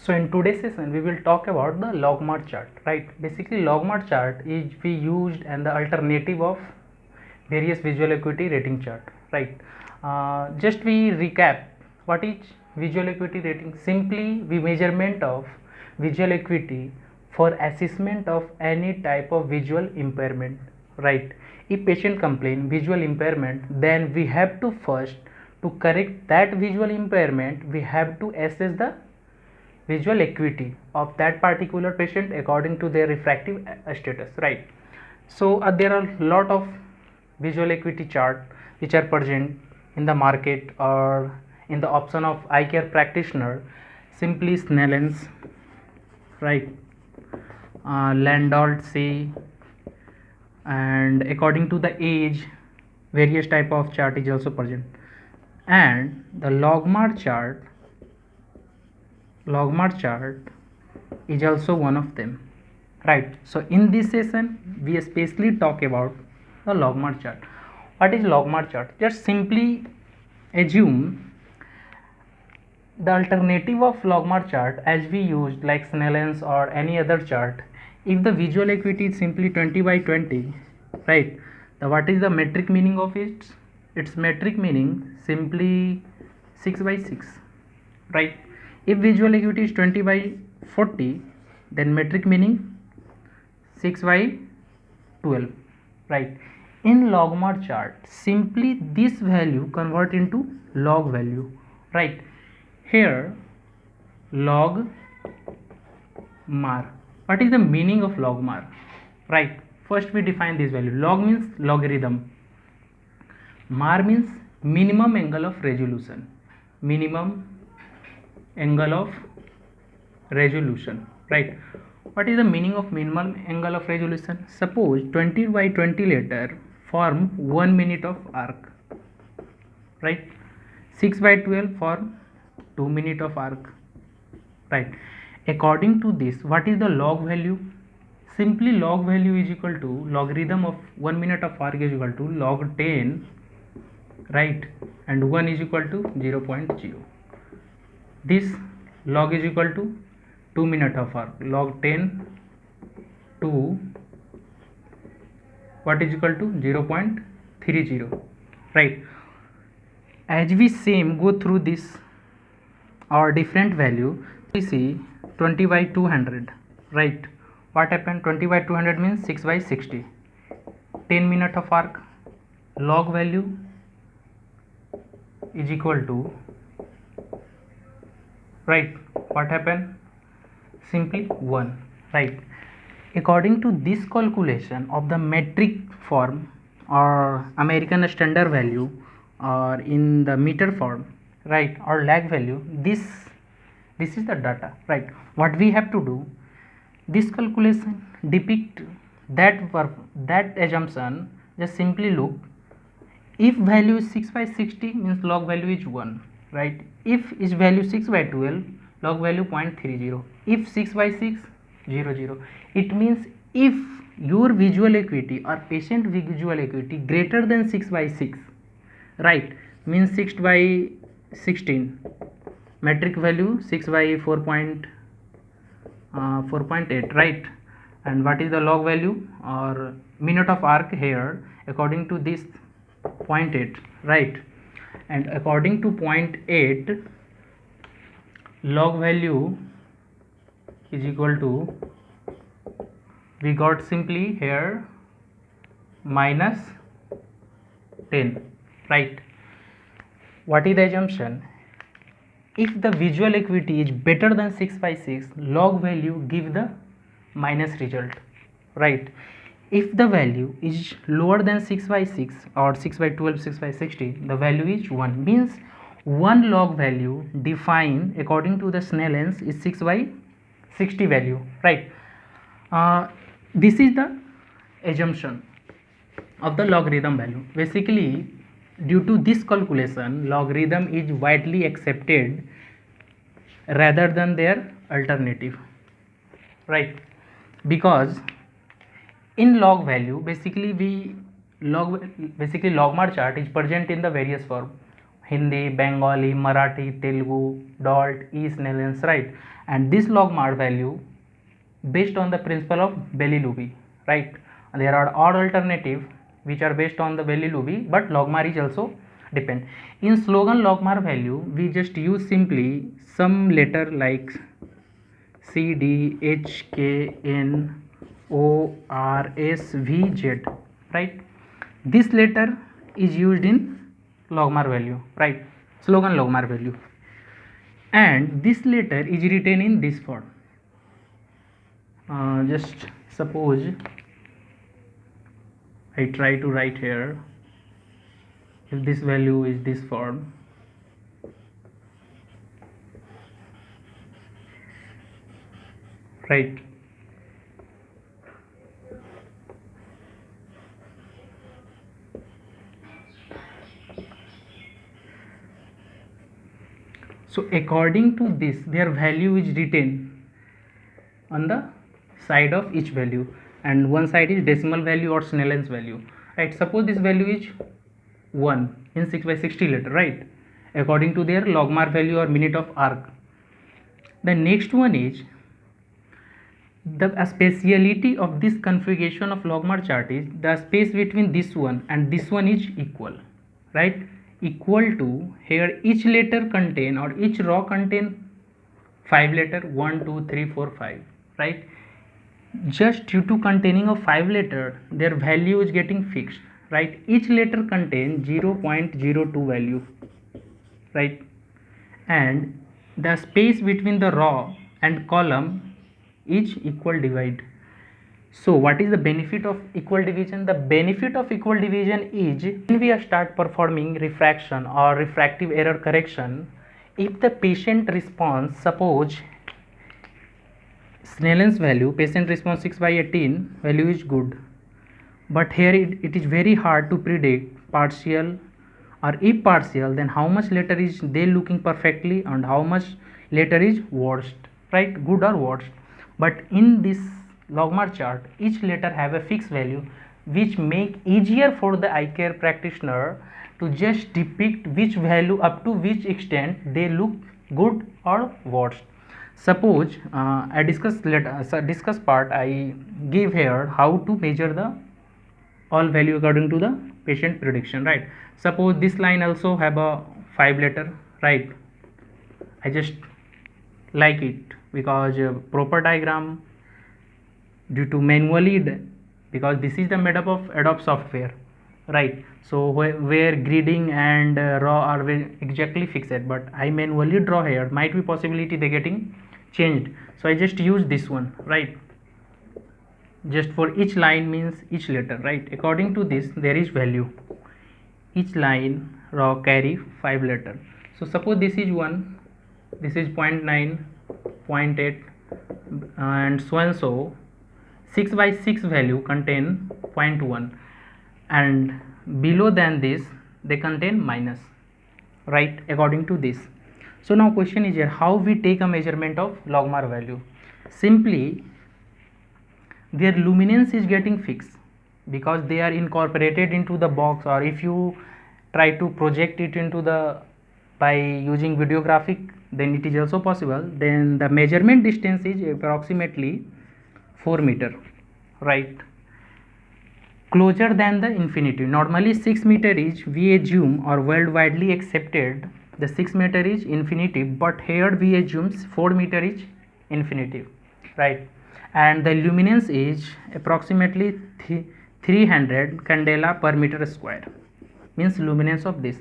So in today's session we will talk about the logMAR chart, right? Basically logMAR chart is we used and the alternative of various visual acuity rating chart, right? Just we recap what is visual acuity rating. Simply we measurement of visual acuity for assessment of any type of visual impairment, right? If patient complain visual impairment, then we have to first to correct that visual impairment, we have to assess the visual acuity of that particular patient according to their refractive status, right? So there are a lot of visual acuity chart which are present in the market or in the option of eye care practitioner. Simply Snellen's, right? Landolt C, and according to the age various type of chart is also present, and the logMAR chart is also one of them, right? So in this session we especially talk about the logMAR chart. What is logMAR chart? Just simply assume the alternative of logMAR chart as we used like Snellen's or any other chart. If the visual acuity is simply 20 by 20, right? The what is the metric meaning of it? Its metric meaning simply 6 by 6, right? If visual acuity is 20 by 40, then metric meaning 6 by 12, right? In logMAR chart, simply this value convert into log value, right? Here log mar. What is the meaning of logMAR? Right, first we define this value. Log means logarithm, mar means minimum angle of resolution, minimum angle of resolution, right? What is the meaning of minimum angle of resolution? Suppose 20 by 20 letter form 1 minute of arc, right? 6 by 12 form 2 minute of arc, right? According to this, what is the log value? Simply log value is equal to logarithm of 1 minute of arc is equal to log 10, right? And 1 is equal to 0.0. This log is equal to 2 minute of arc, log 10 to what is equal to 0.30, right? As we same go through this or different value, we see 20 by 200, right? What happened? 20 by 200 means 6 by 60, 10 minute of arc, log value is equal to, right? What happened? Simply 1, right? According to this calculation of the metric form or American standard value or in the meter form, right, or lag value, this is the data, right? What we have to do, this calculation depict that assumption. Just simply look, if value is 6 by 60 means log value is 1, right? If is value 6 by 12, log value 0.30. If 6 by 6, 0. It means if your visual acuity or patient visual acuity greater than 6 by 6, right, means 6 by 16, metric value 6 by 4.8, right? And what is the log value or minute of arc here? According to this 0.8, right? And according to 0.8, log value is equal to, we got simply here minus 10, right? What is the assumption? If the visual acuity is better than 6 by 6, log value give the minus result, right? If the value is lower than 6 by 6 or 6 by 12, 6 by 60, the value is 1, means one log value defined according to the Snellen's is 6 by 60 value, right? This is the assumption of the logarithm value. Basically, due to this calculation, logarithm is widely accepted rather than their alternative, right? Because in log value, basically logMAR chart is present in the various form: Hindi, Bengali, Marathi, Telugu, DOLT, Snellen's, right? and this logmar value based on the principle of Belli-Luby, right? There are odd alternative which are based on the Belli-Luby, but logmar is also depend. In slogan logmar value, we just use simply some letter like C, D, H, K, N, O, R, S, V, Z, right? This letter is used in logmar value, right? Slogan logmar value, and this letter is written in this form. Just suppose I try to write here, if this value is this form, right? So according to this, their value is written on the side of each value, and one side is decimal value or Snellen's value, right? Suppose this value is 1 in 6 by 60 letter, right? According to their logmar value or minute of arc. The next one is the speciality of this configuration of logmar chart is the space between this one and this one is equal, right? Equal to, here each letter contain or each row contain 5 letter, 1 2 3 4 5, right? Just due to containing of 5 letter, their value is getting fixed, right? Each letter contains 0.02 value, right? And the space between the row and column is equal divide. So what is the benefit of equal division? The benefit of equal division is when we start performing refraction or refractive error correction, if the patient response, suppose Snellen's value, patient response 6 by 18 value is good, but here it is very hard to predict partial, or if partial, then how much letter is they looking perfectly and how much letter is worst, right? Good or worst. But in this logmar chart, each letter have a fixed value, which make easier for the eye care practitioner to just depict which value up to which extent they look good or worst. Suppose I discuss part I give here how to measure the all value according to the patient prediction, right? Suppose this line also have a 5 letter, right? I just like it because proper diagram due to manually because this is the made up of Adobe software, right? So where grading and raw are exactly fixed, but I manually draw here, might be possibility they getting changed, so I just use this one, right? Just for each line means each letter, right? According to this there is value, each line raw carry 5 letter. So suppose this is 1, this is 0.9, 0.8 and so and so. 6 by 6 value contain 0.1 and below than this they contain minus, right? According to this. So now question is here, how we take a measurement of logmar value? Simply their luminance is getting fixed because they are incorporated into the box, or if you try to project it into the by using videographic, then it is also possible. Then the measurement distance is approximately 4 meter, right? Closer than the infinity. Normally 6 meter is, we assume, or worldwide accepted, the 6 meter is infinity, but here we assume 4 meter is infinity, right? And the luminance is approximately 300 candela per meter square, means luminance of this.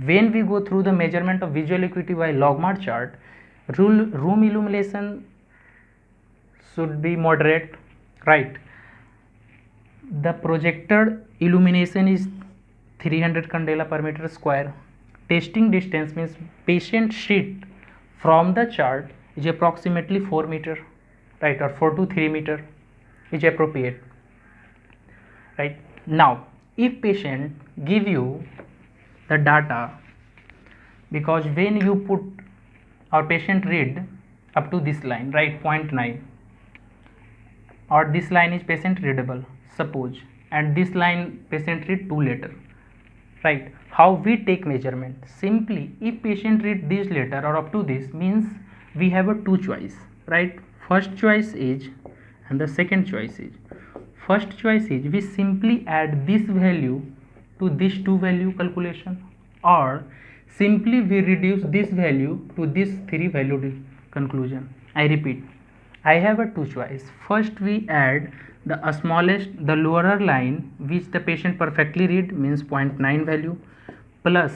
When we go through the measurement of visual acuity by logmar chart, room illumination should be moderate, right? The projected illumination is 300 candela per meter square. Testing distance means patient sheet from the chart is approximately 4 meter, right? Or 4 to 3 meter is appropriate, right? Now if patient give you the data, because when you put or patient read up to this line, right, 0.9, or this line is patient readable, suppose, and this line patient read 2 letter, right? How we take measurement? Simply if patient read this letter or up to this, means we have a two choice. right? First choice is, and the second choice is, first choice is we simply add this value to this two value calculation, or simply we reduce this value to this three value conclusion. I repeat, I have a two choice. First we add the smallest, the lower line which the patient perfectly read, means 0.9 value, plus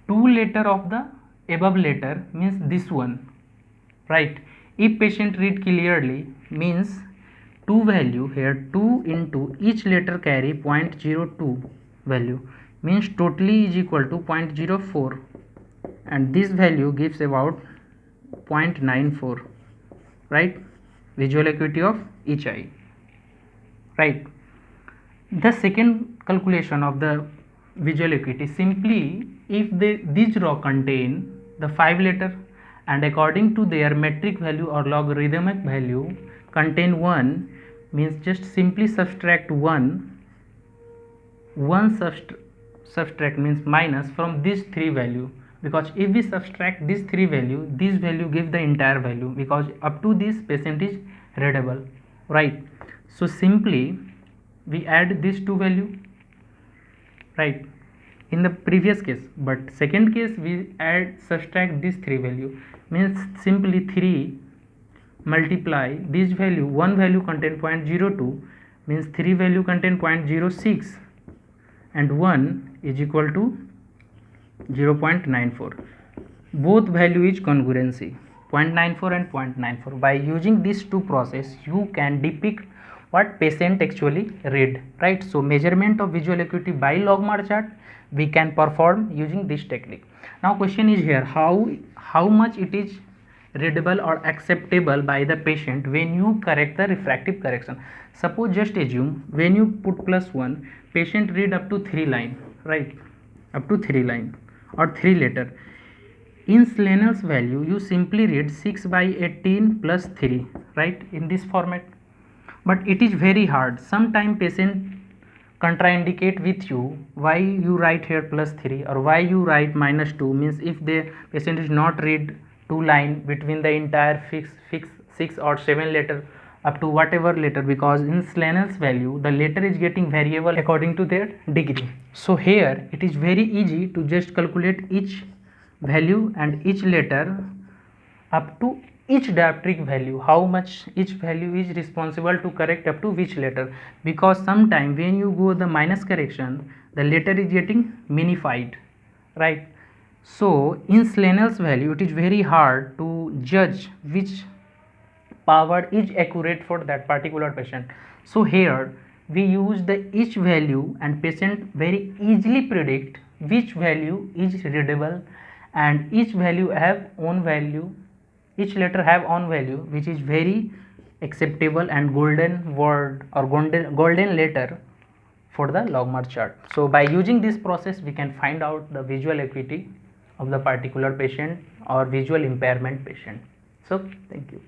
two letter of the above letter, means this one, right? If patient read clearly, means two value here, 2 into each letter carry 0.02 value, means totally is equal to 0.04, and this value gives about 0.94, right? Visual acuity of each eye, right? The second calculation of the visual acuity, simply if these raw contain the 5 letter and according to their metric value or logarithmic value contain 1, means just simply subtract 1 subtract means minus from these three value, because if we subtract these three value, this value give the entire value, because up to this patient is readable, right? So simply we add these two value, right, in the previous case, but second case we add subtract this three value, means simply 3 multiply this value, one value contain 0.02, means 3 value contain 0.06, and 1 is equal to 0.94. Both value is congruency, 0.94 and 0.94. By using these two process, you can depict what patient actually read, right? So measurement of visual acuity by logMAR chart we can perform using this technique. Now question is here, how much it is readable or acceptable by the patient when you correct the refractive correction. Suppose just assume when you put +1, patient read up to 3 line, right, up to 3 line or 3 letter. In Snell's value you simply read 6 by 18 plus 3, right, in this format. But it is very hard, sometime patient contraindicate with you why you write here +3 or why you write -2, means if the patient is not read 2 line between the entire fix 6 or 7 letter up to whatever letter, because in Snell's value the letter is getting variable according to their degree. So here it is very easy to just calculate each value and each letter up to each dioptric value, how much each value is responsible to correct up to which letter, because sometime when you go the minus correction the letter is getting minified, right? So in Snell's value it is very hard to judge which power is accurate for that particular patient. So here we use the each value and patient very easily predict which value is readable, and each value have own value, each letter have own value which is very acceptable and golden word or golden letter for the logMAR chart. So by using this process we can find out the visual acuity of the particular patient or visual impairment patient. So thank you.